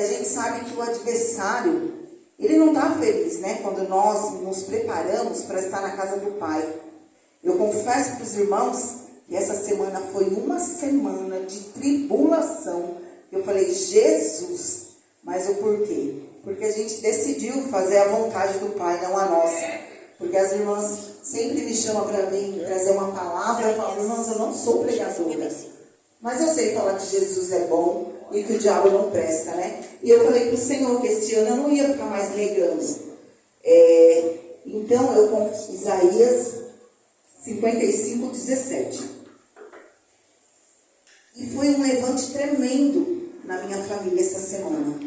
a gente sabe que o adversário, ele não está feliz, né? Quando nós nos preparamos para estar na casa do Pai. Eu confesso para os irmãos que essa semana foi uma semana de tribulação. Eu falei, Jesus, mas o porquê? Porque a gente decidiu fazer a vontade do Pai, não a nossa. Porque as irmãs sempre me chamam para vir trazer uma palavra. Eu falo, irmãs, eu não sou pregadora, mas eu sei falar que Jesus é bom e que o diabo não presta, né? E eu falei para o Senhor que esse ano eu não ia ficar mais negando. Então, eu com Isaías 55:17. E foi um levante tremendo na minha família essa semana.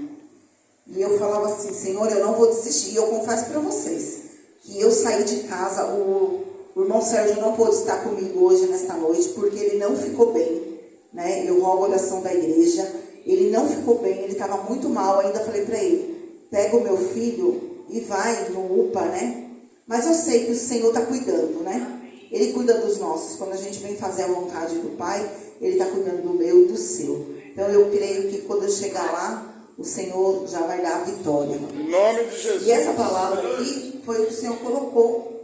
E eu falava assim, Senhor, eu não vou desistir. E eu confesso para vocês que eu saí de casa, o irmão Sérgio não pôde estar comigo hoje, nesta noite, porque ele não ficou bem, né? Eu rogo a oração da igreja. Ele não ficou bem, ele estava muito mal. Ainda falei para ele, pega o meu filho e vai no UPA, né? Mas eu sei que o Senhor está cuidando, né? Ele cuida dos nossos. Quando a gente vem fazer a vontade do Pai, Ele está cuidando do meu e do seu. Então eu creio que quando eu chegar lá, o Senhor já vai dar a vitória. Em nome de Jesus. E essa palavra aqui foi o que o Senhor colocou.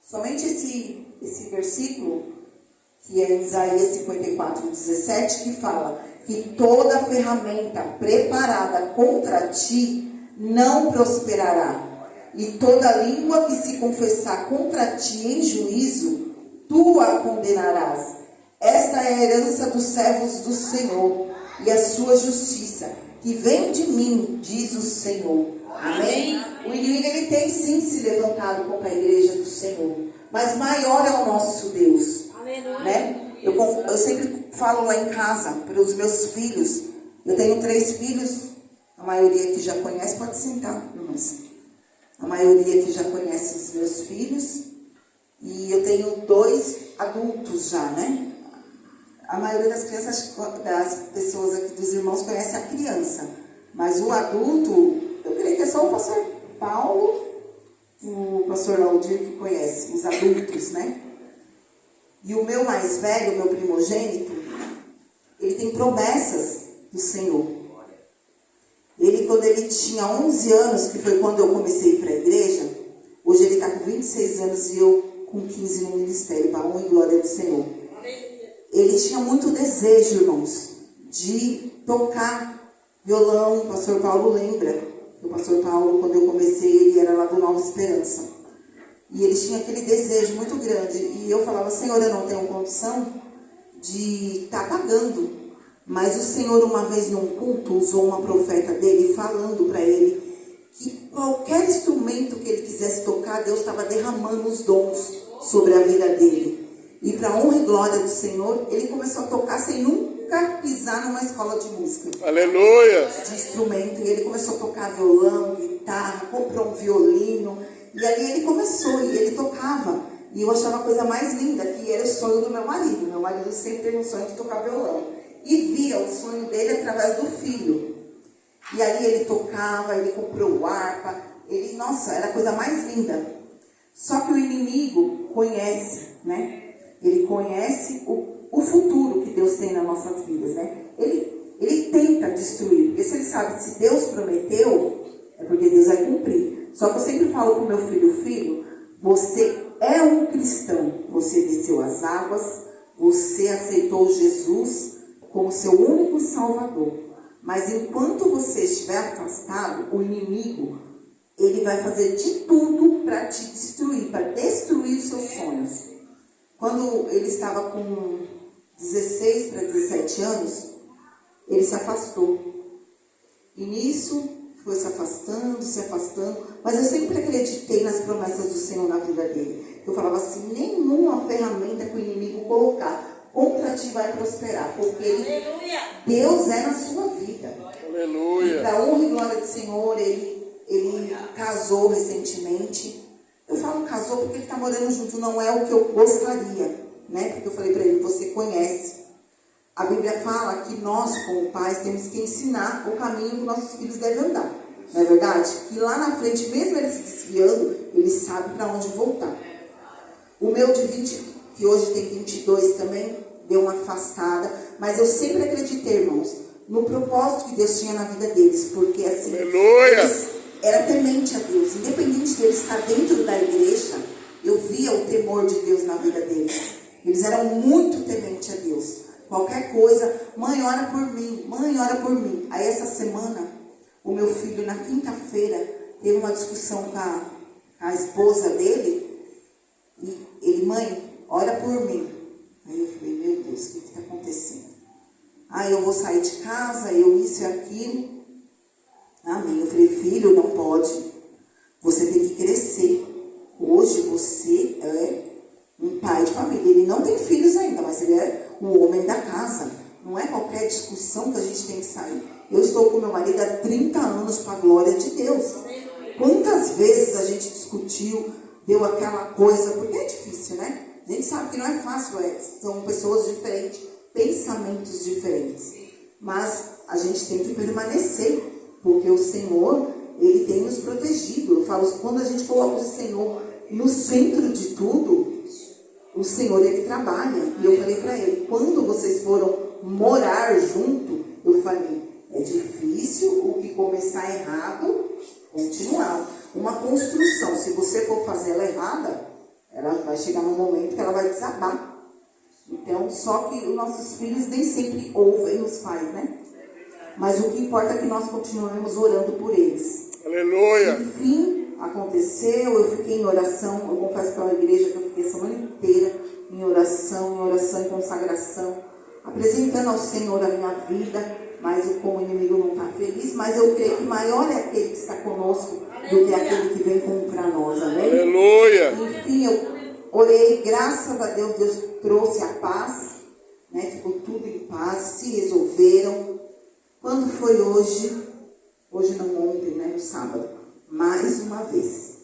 Somente esse versículo, que é em Isaías 54:17, que fala que toda ferramenta preparada contra ti não prosperará. E toda língua que se confessar contra ti em juízo, tu a condenarás. Esta é a herança dos servos do Senhor e a sua justiça, que vem de mim, diz o Senhor. Amém? O inimigo, ele tem sim se levantado contra a igreja do Senhor, mas maior é o nosso Deus. Né? Eu sempre falo lá em casa para os meus filhos. Eu tenho 3 filhos, a maioria que já conhece, pode sentar, irmãos. A maioria que já conhece os meus filhos. E eu tenho 2 adultos já, né? A maioria das crianças, das pessoas aqui, dos irmãos, conhece a criança. Mas o adulto, eu creio que é só o pastor Paulo, o pastor Laudir que conhece, os adultos, né? E o meu mais velho, o meu primogênito, ele tem promessas do Senhor. Ele, quando ele tinha 11 anos, que foi quando eu comecei a ir para a igreja, hoje ele está com 26 anos e eu com 15 no ministério, para a honra e glória do Senhor. Ele tinha muito desejo, irmãos, de tocar violão. O pastor Paulo lembra. O pastor Paulo, quando eu comecei, ele era lá do Nova Esperança. E ele tinha aquele desejo muito grande. E eu falava, Senhor, eu não tenho condição de estar pagando. Mas o Senhor, uma vez num culto, usou uma profeta dele, falando para ele que qualquer instrumento que ele quisesse tocar, Deus estava derramando os dons sobre a vida dele. E para a honra e glória do Senhor, ele começou a tocar sem nunca pisar numa escola de música. Aleluia! De instrumento. E ele começou a tocar violão, guitarra, comprou um violino. E ali ele começou, e ele tocava. E eu achava a coisa mais linda, que era o sonho do meu marido. Meu marido sempre teve um sonho de tocar violão. E via o sonho dele através do filho. E ali ele tocava, ele comprou harpa. Ele, nossa, era a coisa mais linda. Só que o inimigo conhece, né? Ele conhece o futuro que Deus tem nas nossas vidas, né? Ele tenta destruir. Porque se ele sabe que se Deus prometeu, é porque Deus vai cumprir. Só que eu sempre falo para o meu filho, você é um cristão. Você desceu as águas, você aceitou Jesus como seu único salvador. Mas enquanto você estiver afastado, o inimigo, ele vai fazer de tudo para te destruir, para destruir os seus sonhos. Quando ele estava com 16 para 17 anos, ele se afastou. E nisso foi se afastando, mas eu sempre acreditei nas promessas do Senhor na vida dele. Eu falava assim, nenhuma ferramenta que o inimigo colocar contra ti vai prosperar, porque Deus é na sua vida. Aleluia. E para a honra e glória do Senhor, ele casou recentemente. Eu falo casou porque ele está morando junto, não é o que eu gostaria, né? Porque eu falei para ele, você conhece. A Bíblia fala que nós, como pais, temos que ensinar o caminho que nossos filhos devem andar. Não é verdade? Que lá na frente, mesmo ele se desviando, ele sabe para onde voltar. O meu de 20, que hoje tem 22 também, deu uma afastada. Mas eu sempre acreditei, irmãos, no propósito que Deus tinha na vida deles, porque assim, Aleluia. eles eram tementes a Deus, independente de eles estar dentro da igreja, eu via o temor de Deus na vida deles. Eles eram muito tementes a Deus. Qualquer coisa, mãe, ora por mim, mãe, ora por mim. Aí essa semana, o meu filho, na quinta-feira, teve uma discussão com a esposa dele, e ele, mãe, ora por mim. Aí eu falei, meu Deus, o que está acontecendo? Aí eu vou sair de casa, eu isso e aquilo. Amém. Eu falei, filho, não pode. Você tem que crescer. Hoje você é um pai de família. Ele não tem filhos ainda, mas ele é o homem da casa. Não é qualquer discussão que a gente tem que sair. Eu estou com meu marido há 30 anos para a glória de Deus. Quantas vezes a gente discutiu, deu aquela coisa, porque é difícil, né? A gente sabe que não é fácil, são pessoas diferentes, pensamentos diferentes. Mas a gente tem que permanecer, porque o Senhor, Ele tem nos protegido. Eu falo, quando a gente coloca o Senhor no centro de tudo, o Senhor, Ele trabalha. E eu falei para ele, quando vocês foram morar junto, eu falei, é difícil o que começar errado, continuar. Uma construção, se você for fazer ela errada, ela vai chegar num momento que ela vai desabar. Então, só que os nossos filhos nem sempre ouvem os pais, né? Mas o que importa é que nós continuemos orando por eles. Aleluia. Enfim, aconteceu, eu fiquei em oração, eu confesso para a igreja que eu fiquei a semana inteira em oração e consagração, apresentando ao Senhor a minha vida, mas como o inimigo não está feliz, mas eu creio que maior é aquele que está conosco do que aquele que vem contra nós, amém? Aleluia. Enfim, eu orei, graças a Deus, Deus trouxe a paz, né? Ficou tudo em paz, se resolveram. Quando foi hoje não, ontem, né, no sábado, mais uma vez,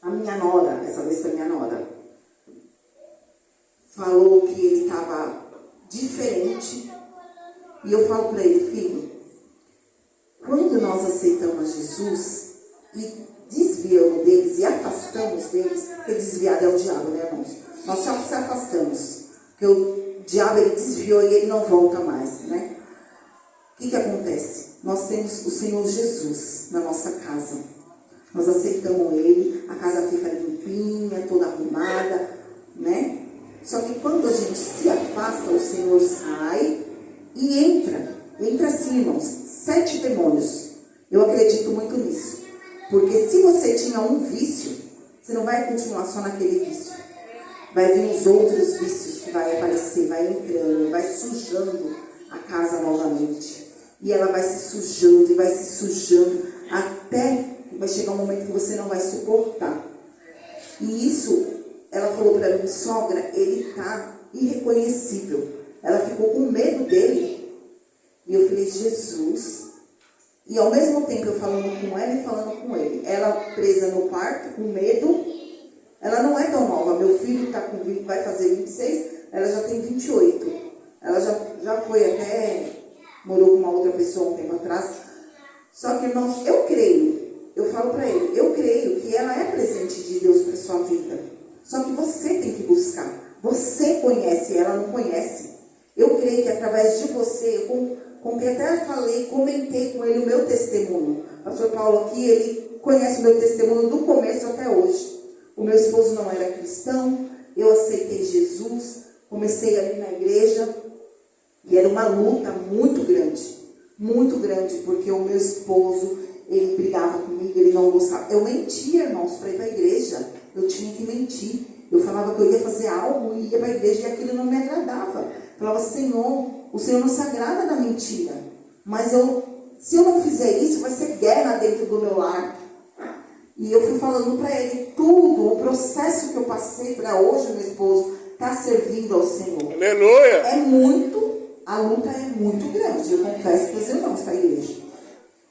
a minha nora, essa vez foi a minha nora, falou que ele estava diferente, e eu falo para ele, filho, quando nós aceitamos Jesus e desviamos deles e afastamos deles, porque desviado é o diabo, né, irmãos? Nós só se afastamos, porque o diabo ele desviou e ele não volta mais, né? O que acontece? Nós temos o Senhor Jesus na nossa casa. Nós aceitamos Ele, a casa fica limpinha, toda arrumada, né? Só que quando a gente se afasta, o Senhor sai e entra assim, irmãos, 7 demônios. Eu acredito muito nisso. Porque se você tinha um vício, você não vai continuar só naquele vício. Vai vir os outros vícios que vai aparecer, vai entrando, vai sujando a casa novamente. E ela vai se sujando e vai se sujando até que vai chegar um momento que você não vai suportar. E isso, ela falou para mim, sogra, ele está irreconhecível. Ela ficou com medo dele. E eu falei, Jesus. E ao mesmo tempo eu falando com ela e falando com ele. Ela presa no quarto, com medo. Ela não é tão nova. Meu filho tá com 20, vai fazer 26, ela já tem 28. Ela já foi até... morou com uma outra pessoa um tempo atrás. Só que, irmãos, eu creio, eu falo para ele, eu creio que ela é presente de Deus para sua vida. Só que você tem que buscar. Você conhece, ela não conhece. Eu creio que através de você, até falei, comentei com ele o meu testemunho. O pastor Paulo aqui, ele conhece o meu testemunho do começo até hoje. O meu esposo não era cristão, eu aceitei Jesus, comecei ali na igreja. E era uma luta muito grande, porque o meu esposo, ele brigava comigo, ele não gostava. Eu mentia, irmãos, para ir para a igreja. Eu tinha que mentir. Eu falava que eu ia fazer algo e ia para a igreja e aquilo não me agradava. Eu falava, Senhor, o Senhor não se agrada da mentira. Mas se eu não fizer isso, vai ser guerra dentro do meu lar. E eu fui falando para ele tudo, o processo que eu passei para hoje, meu esposo, está servindo ao Senhor. Aleluia! A luta é muito grande, eu confesso para os irmãos da igreja.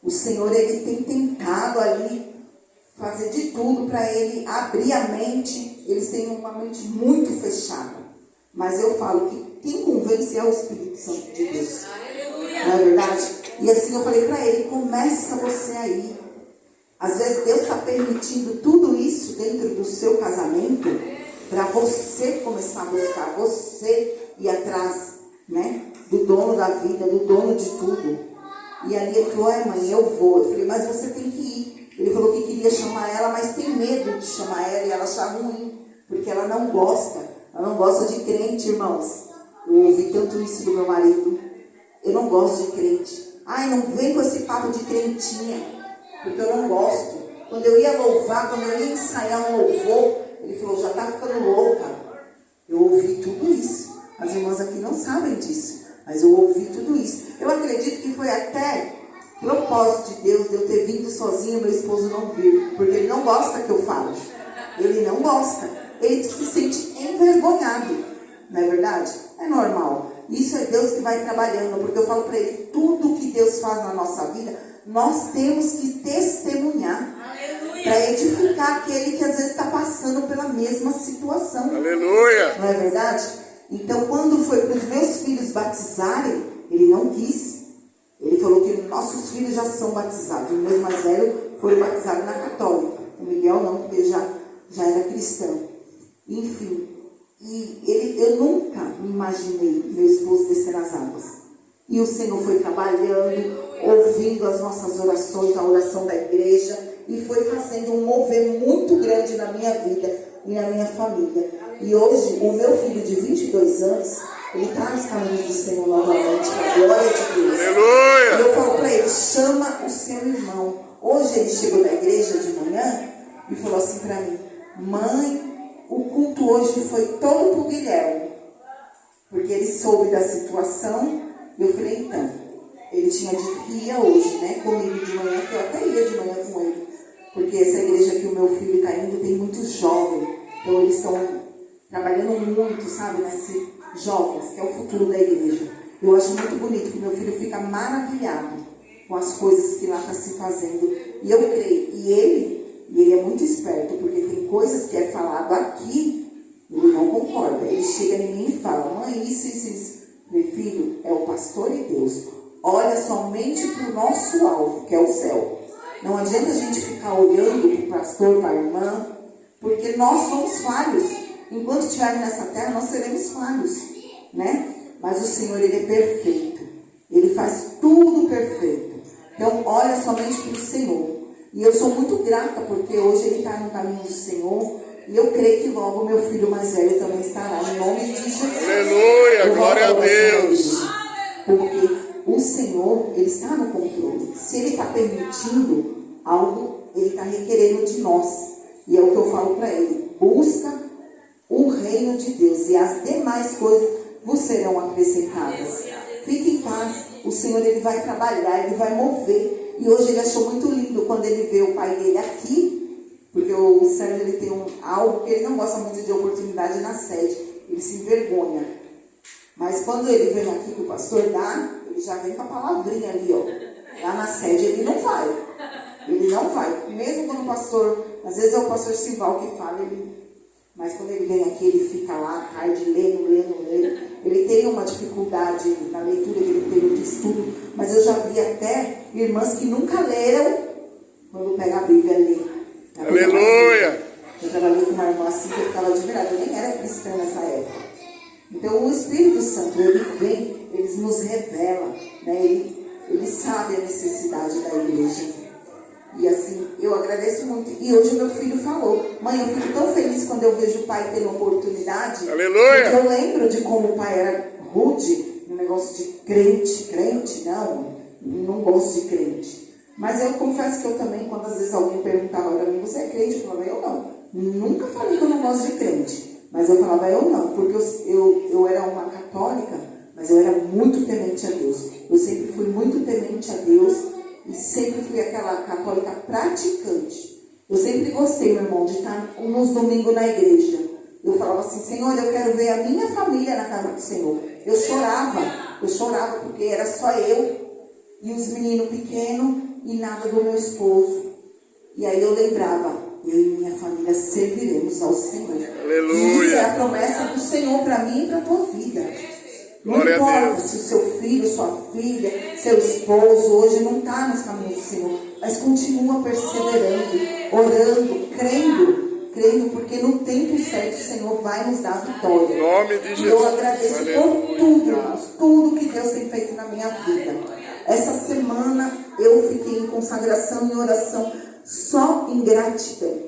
O Senhor, Ele tem tentado ali fazer de tudo para Ele abrir a mente. Eles têm uma mente muito fechada. Mas eu falo que quem convence é o Espírito Santo de Deus. Não é verdade? E assim eu falei para ele, começa você aí. Às vezes Deus está permitindo tudo isso dentro do seu casamento para você começar a buscar, você ir atrás, né? do dono da vida, do dono de tudo. E ali ele falou, mãe, eu vou. Eu falei, mas você tem que ir. Ele falou que queria chamar ela, mas tem medo de chamar ela e ela achar ruim, porque ela não gosta. Ela não gosta de crente, irmãos. Eu ouvi tanto isso do meu marido. Eu não gosto de crente. Ai, não vem com esse papo de crentinha, porque eu não gosto. Quando eu ia louvar, quando eu ia ensaiar um louvor, ele falou, já está ficando louca. Eu ouvi tudo isso. As irmãs aqui não sabem disso, mas eu ouvi tudo isso. Eu acredito que foi até propósito de Deus de eu ter vindo sozinho, meu esposo não vir, porque ele não gosta que eu fale. Ele não gosta. Ele se sente envergonhado. Não é verdade? É normal. Isso é Deus que vai trabalhando, porque eu falo para ele, tudo que Deus faz na nossa vida, nós temos que testemunhar. Para edificar aquele que às vezes está passando pela mesma situação. Aleluia! Não é verdade? Então, quando foi para os meus filhos batizarem, ele não quis. Ele falou que nossos filhos já são batizados. O meu mais velho foi batizado na católica. O Miguel não, porque já era cristão. Enfim, eu nunca me imaginei meu esposo descer nas águas. E o Senhor foi trabalhando, ouvindo as nossas orações, a oração da igreja, e foi fazendo um mover muito grande na minha vida e na minha família. E hoje, o meu filho de 22 anos, ele está nos caminhos do Senhor novamente, para a glória de Deus. Aleluia! E eu falo para ele, chama o seu irmão. Hoje ele chegou da igreja de manhã e falou assim para mim, mãe, o culto hoje foi todo para o Guilherme. Porque ele soube da situação, e eu falei, então, ele tinha dito que ia hoje, né, comigo de manhã, que eu até ia de manhã com ele. Porque essa igreja que o meu filho está indo tem muito jovem. Então eles estão trabalhando muito, sabe, nesses jovens, que é o futuro da igreja. Eu acho muito bonito que meu filho fica maravilhado com as coisas que lá está se fazendo. E eu creio, e ele é muito esperto, porque tem coisas que é falado aqui, ele não concorda. Ele chega em mim e fala, mãe, isso. Meu filho, é o pastor e Deus. Olha somente para o nosso alvo, que é o céu. Não adianta a gente ficar olhando para o pastor, para a irmã, porque nós somos falhos. Enquanto estivermos nessa terra, nós seremos falhos, né? Mas o Senhor, Ele é perfeito. Ele faz tudo perfeito. Então, olha somente para o Senhor. E eu sou muito grata, porque hoje ele está no caminho do Senhor. E eu creio que logo meu filho mais velho também estará, em nome de Jesus. Aleluia, glória a Deus. Porque o Senhor, Ele está no controle. Se Ele está permitindo algo, Ele está requerendo de nós. E é o que eu falo para ele. Busca o reino de Deus e as demais coisas vos serão acrescentadas. Fique em paz. O Senhor, Ele vai trabalhar, Ele vai mover. E hoje ele achou muito lindo quando ele vê o pai dele aqui. Porque o Sérgio, ele tem algo que ele não gosta muito de oportunidade na sede. Ele se envergonha. Mas quando ele vem aqui que o pastor dá, ele já vem com a palavrinha ali, ó. Lá na sede ele não vai. Ele não vai. Mesmo quando o pastor, às vezes é o pastor Sival que fala, mas quando ele vem aqui, ele fica lá, tarde, lendo. Ele tem uma dificuldade na leitura, ele tem muito estudo. Mas eu já vi até irmãs que nunca leram, quando pega a Bíblia e lê. Aleluia! Eu trabalhei com uma irmã assim que eu ficava admirada. Eu nem era cristã nessa época. Então o Espírito Santo, ele vem, ele nos revela, né? Ele sabe a necessidade da igreja. E assim, eu agradeço muito. E hoje meu filho falou, mãe, eu fico tão feliz quando eu vejo o pai tendo oportunidade. Aleluia! Porque eu lembro de como o pai era rude, no negócio de crente, não gosto de crente. Mas eu confesso que eu também, quando às vezes alguém perguntava para mim, você é crente? Eu falava, eu não. Nunca falei que eu não gosto de crente. Mas eu falava, eu não, porque eu era uma católica, mas eu era muito temente a Deus. Eu sempre fui muito temente a Deus e sempre fui aquela católica praticante. Eu sempre gostei, meu irmão, de estar nos domingos na igreja. Eu falava assim, Senhor, eu quero ver a minha família na casa do Senhor. Eu chorava porque era só eu e os meninos pequenos e nada do meu esposo. E aí eu lembrava, eu e minha família serviremos ao Senhor. Aleluia. E isso é a promessa do Senhor para mim e para a tua vida. Não importa se o seu filho, sua filha, seu esposo hoje não está nos caminhos do Senhor, mas continua perseverando, orando, crendo crendo, porque no tempo certo o Senhor vai nos dar vitória. Em nome de E Jesus. eu agradeço por tudo, irmãos, tudo que Deus tem feito na minha vida. Essa semana eu fiquei em consagração e oração só em gratidão.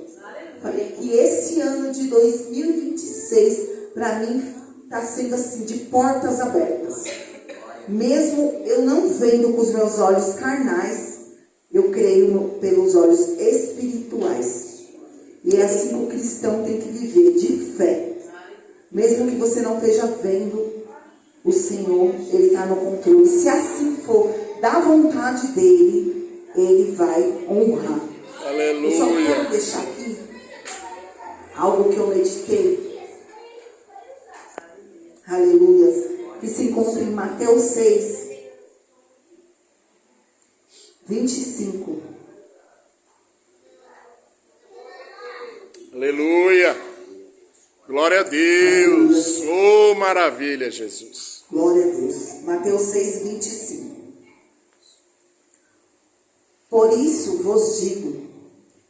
Falei que esse ano de 2026, para mim, está sendo assim, de portas abertas. Mesmo eu não vendo com os meus olhos carnais, eu creio pelos olhos espirituais. E é assim que o cristão tem que viver, de fé. Mesmo que você não esteja vendo, o Senhor, Ele está no controle. Se assim for, da vontade dEle, Ele vai honrar. Aleluia. Eu só quero deixar aqui algo que eu meditei. Aleluia. Que se encontra em Mateus 6, 25. Aleluia. Glória a Deus. Oh, maravilha, Jesus. Glória a Deus. Mateus 6, 25. Por isso vos digo,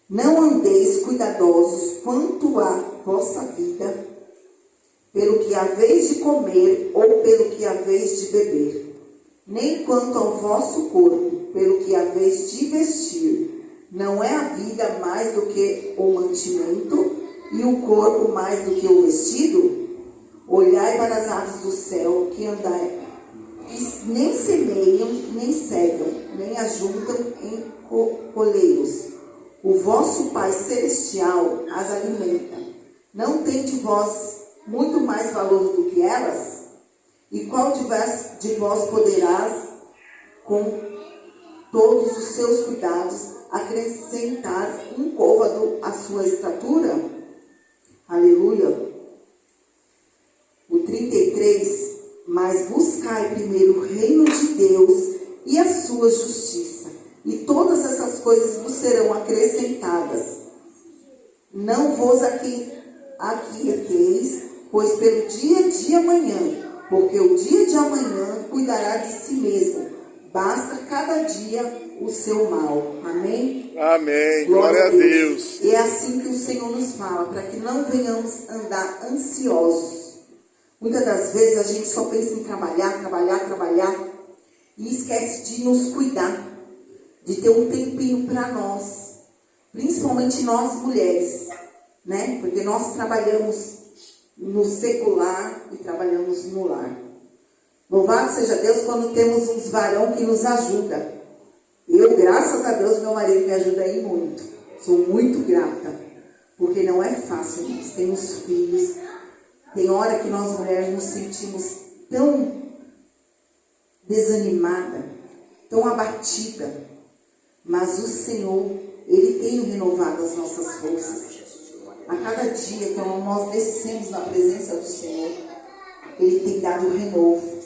não andeis cuidadosos quanto à vossa vida, pelo que haveis de comer ou pelo que haveis de beber, nem quanto ao vosso corpo, pelo que haveis de vestir. Não é a vida mais do que o mantimento, e o corpo mais do que o vestido? Olhai para as aves do céu, que andai, que nem semeiam, nem cegam, nem ajuntam em coleiros. O vosso Pai Celestial as alimenta. Não tende vós muito mais valor do que elas? E qual de vós poderás, com todos os seus cuidados, acrescentar um côvado à sua estatura? Aleluia. O 33, mas buscai primeiro o reino de Deus e a sua justiça, e todas essas coisas vos serão acrescentadas. Não vos aquieteis, pois pelo dia de amanhã, porque o dia de amanhã cuidará de si mesmo. Basta cada dia o seu mal. Amém? Amém. Glória a Deus. E é assim que o Senhor nos fala, para que não venhamos andar ansiosos. Muitas das vezes a gente só pensa em trabalhar, e esquece de nos cuidar, de ter um tempinho para nós, principalmente nós mulheres, né? Porque nós trabalhamos no secular e trabalhamos no lar. Louvado seja Deus quando temos uns varão que nos ajuda. Eu, graças a Deus, meu marido me ajuda aí muito. Sou muito grata, porque não é fácil. Nós temos filhos. Tem hora que nós mulheres nos sentimos tão desanimada, tão abatida. Mas o Senhor, Ele tem renovado as nossas forças. A cada dia que nós descemos na presença do Senhor, Ele tem dado renovo.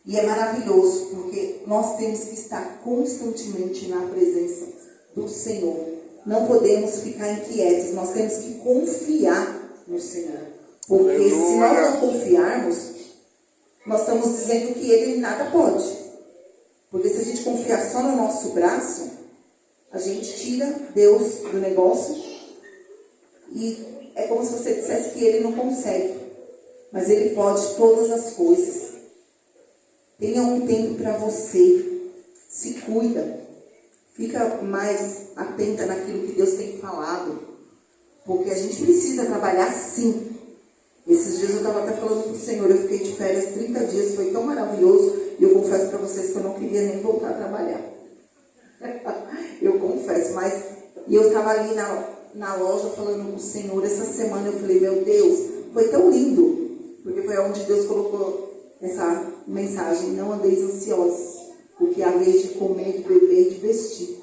E é maravilhoso, porque nós temos que estar constantemente na presença do Senhor. Não podemos ficar inquietos, nós temos que confiar no Senhor. Porque se nós não confiarmos, nós estamos dizendo que Ele nada pode. Porque se a gente confiar só no nosso braço, a gente tira Deus do negócio e é como se você dissesse que Ele não consegue. Mas Ele pode todas as coisas. Tenha um tempo para você. Se cuida. Fica mais atenta naquilo que Deus tem falado. Porque a gente precisa trabalhar sim. Esses dias eu estava até falando com o Senhor. Eu fiquei de férias 30 dias. Foi tão maravilhoso. E eu confesso para vocês que eu não queria nem voltar a trabalhar. Eu confesso. E eu estava ali na loja falando com o Senhor. Essa semana eu falei, meu Deus, foi tão lindo. Porque foi onde Deus colocou essa mensagem: não andeis ansiosos, porque há vez de comer, de beber e de vestir.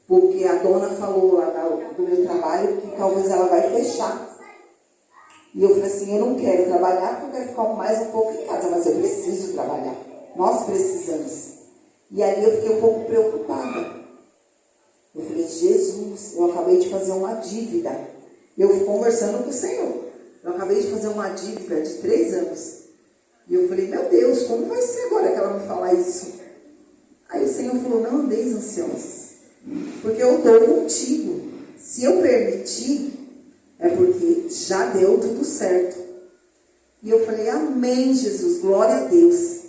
Porque a dona falou lá do meu trabalho que talvez ela vai fechar. E eu falei assim, eu não quero trabalhar porque eu quero ficar mais um pouco em casa, mas eu preciso trabalhar. Nós precisamos. E aí eu fiquei um pouco preocupada. Eu falei, Jesus, eu acabei de fazer uma dívida. Eu fui conversando com o Senhor. Eu acabei de fazer uma dívida de 3 anos. E eu falei, meu Deus, como vai ser agora que ela me falar isso? Aí o Senhor falou, não andeis ansiosos, porque eu estou contigo. Se eu permitir, é porque já deu tudo certo. E eu falei, amém, Jesus, glória a Deus.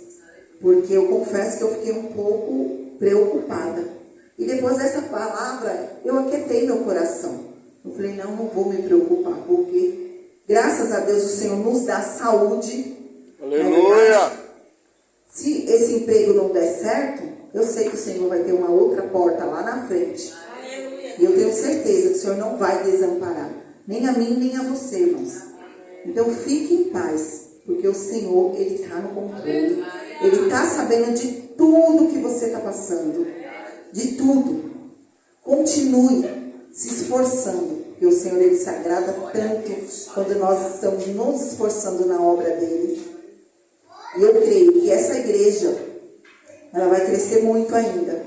Porque eu confesso que eu fiquei um pouco preocupada. E depois dessa palavra, eu aquietei meu coração. Eu falei, não vou me preocupar, porque graças a Deus o Senhor nos dá saúde. Aleluia! Se esse emprego não der certo, eu sei que o Senhor vai ter uma outra porta lá na frente. Aleluia. E eu tenho certeza que o Senhor não vai desamparar. Nem a mim, nem a você, irmãos. Então fique em paz, porque o Senhor, Ele está no controle. Ele está sabendo de tudo que você está passando. De tudo. Continue se esforçando, porque o Senhor, Ele se agrada tanto quando nós estamos nos esforçando na obra dEle. E eu creio que essa igreja, ela vai crescer muito ainda.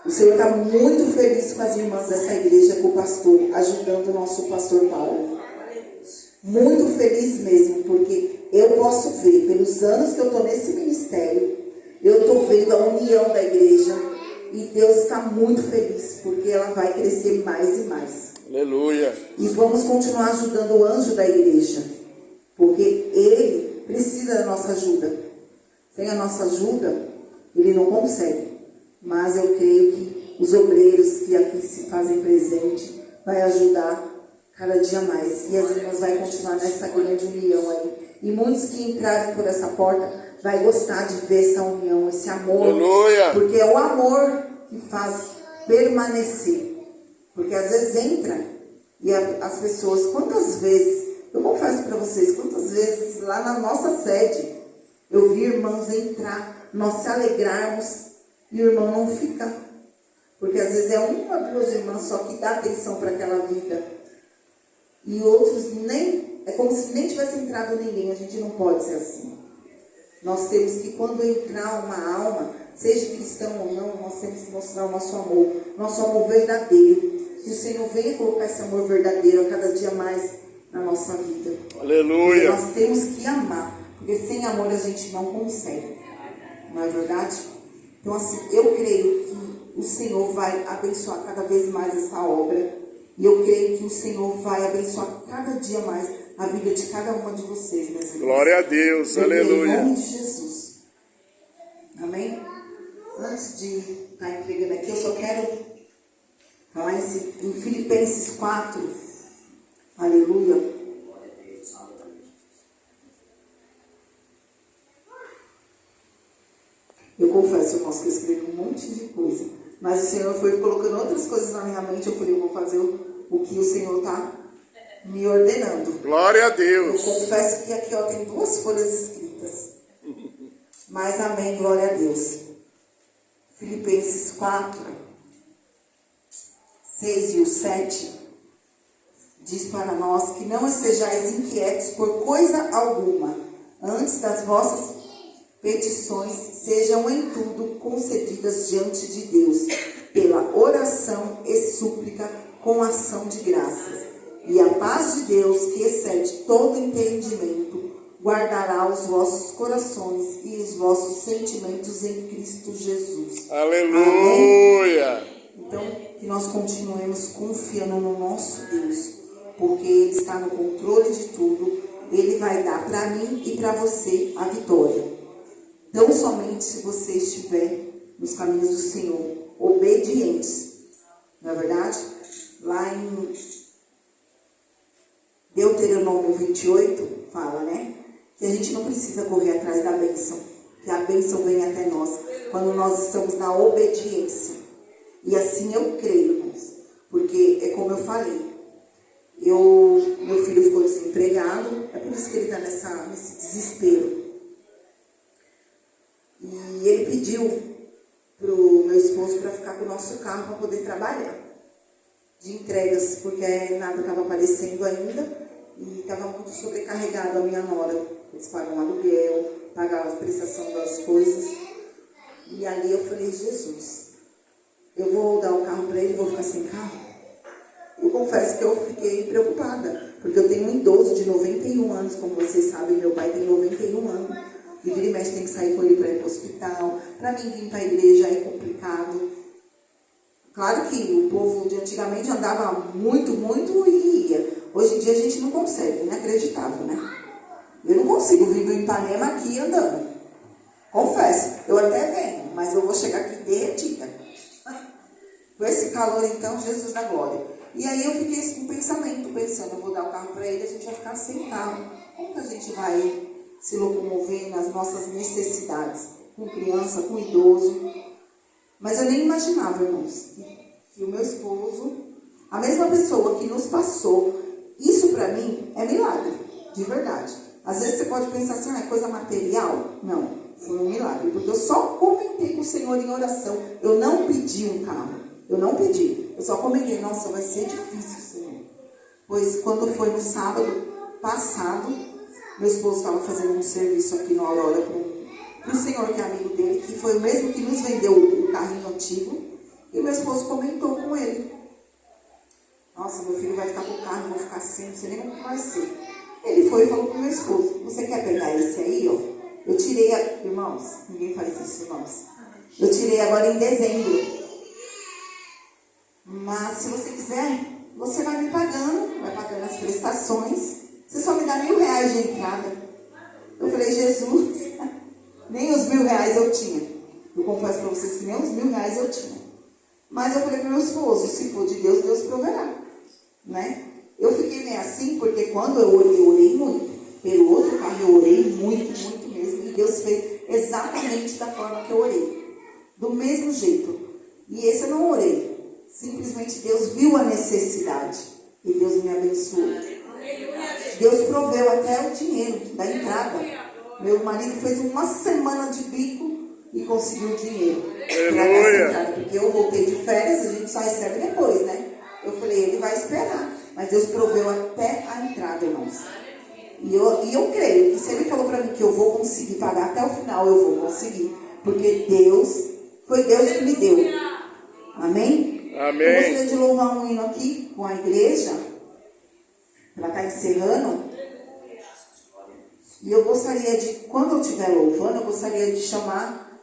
O Senhor está muito feliz com as irmãs dessa igreja, com o pastor, ajudando o nosso pastor Paulo. Muito feliz mesmo, porque eu posso ver, pelos anos que eu estou nesse ministério, eu estou vendo a união da igreja, e Deus está muito feliz, porque ela vai crescer mais e mais. Aleluia. E vamos continuar ajudando o anjo da igreja, porque ele precisa da nossa ajuda. Sem a nossa ajuda, ele não consegue. Mas eu creio que os obreiros que aqui se fazem presente vai ajudar cada dia mais. E as irmãs vão continuar nessa grande união aí. E muitos que entrarem por essa porta vai gostar de ver essa união, esse amor. Aleluia. Porque é o amor que faz permanecer. Porque às vezes entra e as pessoas, quantas vezes, eu confesso para vocês, quantas vezes lá na nossa sede eu vi irmãos entrar, nós se alegrarmos e o irmão não fica. Porque às vezes é uma, duas irmãs só que dá atenção para aquela vida. E outros nem, é como se nem tivesse entrado ninguém. A gente não pode ser assim. Nós temos que, quando entrar uma alma, seja cristão ou não, nós temos que mostrar o nosso amor verdadeiro. Que o Senhor venha colocar esse amor verdadeiro a cada dia mais na nossa vida. Aleluia. Porque nós temos que amar, porque sem amor a gente não consegue. Não é verdade? Então assim, eu creio que o Senhor vai abençoar cada vez mais essa obra. E eu creio que o Senhor vai abençoar cada dia mais a vida de cada uma de vocês, minhas irmãs. Glória a Deus, aleluia. Em nome de Jesus. Amém? Antes de estar entregando aqui, eu só quero falar em Filipenses 4. Aleluia. Eu confesso, irmãos, que eu escrevi um monte de coisa. Mas o Senhor foi colocando outras coisas na minha mente. Eu falei, eu vou fazer o que o Senhor está me ordenando. Glória a Eu Deus. confesso que aqui tem 2 folhas escritas. Mas amém, glória a Deus. Filipenses 4, 6 e o 7 diz para nós que não estejais inquietos por coisa alguma, antes das vossas petições sejam em tudo concedidas diante de Deus, pela oração e súplica com ação de graças. E a paz de Deus, que excede todo entendimento, guardará os vossos corações e os vossos sentimentos em Cristo Jesus. Aleluia. Amém? Então, que nós continuemos confiando no nosso Deus, porque Ele está no controle de tudo. Ele vai dar para mim e para você a vitória. Tão somente se você estiver nos caminhos do Senhor, obedientes. Não é verdade? Lá em Deuteronômio 28, fala, né? Que a gente não precisa correr atrás da bênção. Que a bênção vem até nós, quando nós estamos na obediência. E assim eu creio, irmãos. Porque é como eu falei. Meu filho ficou desempregado. É por isso que ele está nesse desespero. E ele pediu para o meu esposo para ficar com o nosso carro para poder trabalhar de entregas, porque nada estava aparecendo ainda e estava muito sobrecarregado a minha nora. Eles pagam aluguel, pagam a prestação das coisas. E ali eu falei, Jesus, eu vou dar o carro para ele, vou ficar sem carro? Eu confesso que eu fiquei preocupada, porque eu tenho um idoso de 91 anos, como vocês sabem, meu pai tem 91 anos. E vira e mexe tem que sair com ele para ir para o hospital. Para mim vir para a igreja é complicado. Claro que o povo de antigamente andava muito e ia. Hoje em dia a gente não consegue, inacreditável, né? Eu não consigo vir do Ipanema aqui andando. Confesso, eu até venho, mas eu vou chegar aqui derretida. Com esse calor, então, Jesus da glória. E aí eu fiquei com um pensamento, pensando, eu vou dar o carro para ele, a gente vai ficar sem carro. Como que a gente vai se locomover nas nossas necessidades? Com criança, com idoso. Mas eu nem imaginava, irmãos, que o meu esposo, a mesma pessoa que nos passou, isso para mim é milagre, de verdade. Às vezes você pode pensar assim, é coisa material? Não, foi um milagre, porque eu só comentei com o Senhor em oração. Eu não pedi um carro, eu não pedi. Eu só comentei, nossa, vai ser difícil, Senhor. Pois quando foi no sábado passado, meu esposo estava fazendo um serviço aqui no Aurora para um senhor que é amigo dele, que foi o mesmo que nos vendeu o carrinho antigo. E meu esposo comentou com ele. Nossa, meu filho vai ficar com o carro, vou ficar sem, não sei nem como vai ser. Ele foi e falou pro meu esposo, você quer pegar esse aí, ó? Eu tirei, irmãos, ninguém faz isso, irmãos. Eu tirei agora em dezembro. Mas se você quiser, você vai me pagando, vai pagando as prestações. Você só me dá R$1.000 de entrada. Eu falei, Jesus, nem os R$1.000 eu tinha. Eu confesso para vocês que nem os R$1.000 eu tinha. Mas eu falei para o meu esposo, se for de Deus, Deus proverá. Né? Eu fiquei meio assim, porque quando eu orei muito. Pelo outro carro eu orei muito mesmo. E Deus fez exatamente da forma que eu orei. Do mesmo jeito. E esse eu não orei. Simplesmente Deus viu a necessidade. E Deus me abençoou. Deus proveu até o dinheiro da entrada. Meu marido fez uma semana de bico e conseguiu o dinheiro. Porque eu voltei de férias, a gente só recebe depois, né? Eu falei, ele vai esperar. Mas Deus proveu até a entrada, irmãos. E eu creio que se ele falou para mim que eu vou conseguir pagar até o final, eu vou conseguir. Porque foi Deus que me deu. Amém? Amém. Eu gostaria de louvar um hino aqui com a igreja. Ela está encerrando. E eu gostaria de, quando eu estiver louvando, eu gostaria de chamar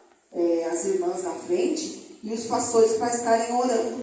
as irmãs na frente e os pastores para estarem orando.